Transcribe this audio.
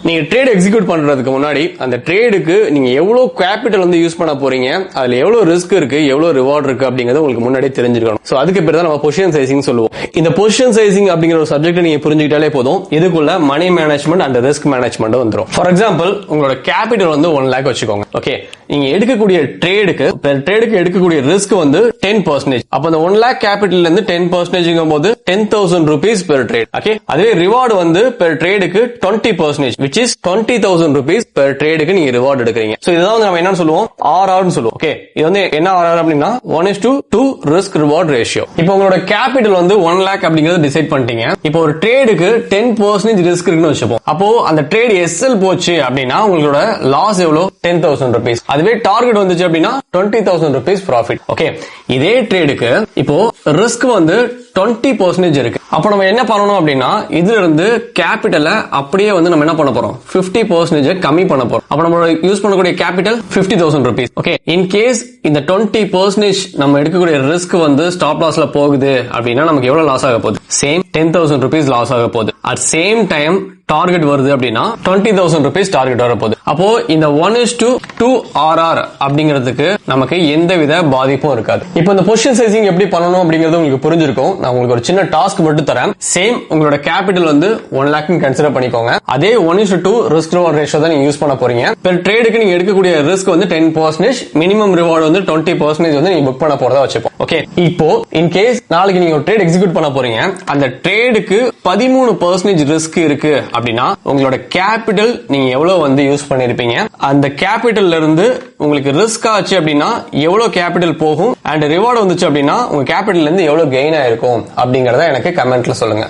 நீங்க trade execute பண்றதுக்கு முன்னாடி அந்த ட்ரேடுக்கு நீங்க எவ்வளவு கேபிட்டல் வந்து யூஸ் பண்ண போறீங்க, அதுல எவ்வளவு ரிஸ்க் இருக்கு, எவ்வளவு ரிவார்ட் இருக்கு அப்படிங்கறது உங்களுக்கு முன்னாடியே தெரிஞ்சிருக்கணும். சோ அதுக்கு பேர் தான் நம்ம பொசிஷன் சைசிங் சொல்லுவோம். இந்த பொசிஷன் சைசிங் அப்படிங்கிற ஒரு சப்ஜெக்ட் நீங்க புரிஞ்சுக்கிட்டாலே போதும், இதுக்குள்ள money management and risk management வந்துரும். ஃபார் எக்ஸாம்பிள், உங்களோட கேபிட்டல் வந்து 1 lakh வச்சுக்கோங்க. ஓகே, நீங்க எடுக்கக்கூடிய ட்ரேடுக்கு எடுக்கக்கூடிய ரிஸ்க் வந்து 10%. அப்ப அந்த 1 lakh கேபிட்டல் இருந்து 10% போது 10,000 rupees per trade. ஓகே, அதுவே ரிவார்டு வந்து per ட்ரேடுக்கு 20%, which is 20,000 rupees per ட்ரேடுக்கு நீங்க ரிவார்டு எடுக்கிறீங்க. சோ இதுதான் வந்து நம்ம என்ன சொல்லுவோம், RR னு சொல்லுவோம். ஓகே, இது வந்து என்ன RR அப்படின்னா 1:2 risk reward ratio. இப்போ உங்களோட கேபிட்டல் வந்து 1 lakh அப்படிங்கறது டிசைட் பண்ணிட்டீங்க. இப்போ ஒரு ட்ரேடுக்கு 10% ரிஸ்க் இருக்குன்னு வச்சுப்போம். அப்போ அந்த ட்ரேட் SL போச்சு அப்படின்னா உங்களோட லாஸ் எவ்வளவு, 10,000 rupees. அதுவே டார்கெட் வந்துச்சு அப்படின்னா 20,000 rupees ப்ராஃபிட். ஓகே, இதே ட்ரேடுக்கு இப்போ ரிஸ்க் வந்து 20% இருக்கு. அப்ப நம்ம என்ன பண்ணணும் அப்படின்னா, இதுல இருந்து கேபிட்டலை அப்படியே வந்து நம்ம என்ன பண்ண போறோம், 50% கம்மி பண்ண போறோம். அப்ப நம்ம யூஸ் பண்ணக்கூடிய capital 50,000 rupees. Okay, in case இந்த 20% நம்ம எடுக்கக்கூடிய ரிஸ்க் வந்து ஸ்டாப் லாஸ்ல போகுது அப்படின்னா நமக்கு எவ்வளவு லாஸ் ஆக போகுது, சேம் 10,000 rupees லாஸ் ஆக போகுது. அட் சேம் டைம் டார்கெட் வருது அப்படின்னா 20,000 rupees டார்கெட் வர போகுது. அப்போ இந்த 1:2 RR அப்படிங்கிறதுக்கு நமக்கு எந்தவித பாதிப்பும் இருக்காது. இப்போ இந்த பொசிஷன் சைசிங் எப்படி பண்ணணும் அப்படிங்கிறது உங்களுக்கு புரிஞ்சிருக்கும். நான் உங்களுக்கு ஒரு சின்ன டாஸ்க் மட்டும் தரேன். சேம் உங்களோட கேபிட்டல் வந்து 1 lakh கன்சிடர் பண்ணிக்கோங்க. அதே 1:2 ரிஸ்க் ரிவார்ட் ரேஷியோ தான் நீங்க யூஸ் பண்ண போறீங்க. பெர் ட்ரேடுக்கு நீங்க எடுக்கக்கூடிய ரிஸ்க் வந்து 10%, மினிமம் ரிவார்டு வந்து 20% வந்து நீங்க புக் பண்ண போறதா வச்சுப்போம். ஓகே, இப்போ இன் கேஸ் நாளைக்கு நீங்க ஒரு ட்ரேட் எக்ஸிக்யூட் பண்ண போறீங்க, அந்த ட்ரேடுக்கு 13% ரிஸ்க் இருக்கு அப்படின்னா உங்களோட கேபிட்டல் நீங்க எவ்வளவு வந்து யூஸ் பண்ணிருப்பீங்க, அந்த கேபிட்டல்ல இருந்து உங்களுக்கு ரிஸ்க் ஆச்சு அப்படின்னா எவ்வளவு கேபிட்டல் போகும், அண்ட் ரிவார்டு வந்துச்சு அப்படின்னா உங்க கேபிட்டல்ல இருந்து எவ்வளவு கெயின் ஆயிருக்கும் அப்படிங்கறத எனக்கு கமெண்ட்ல சொல்லுங்க.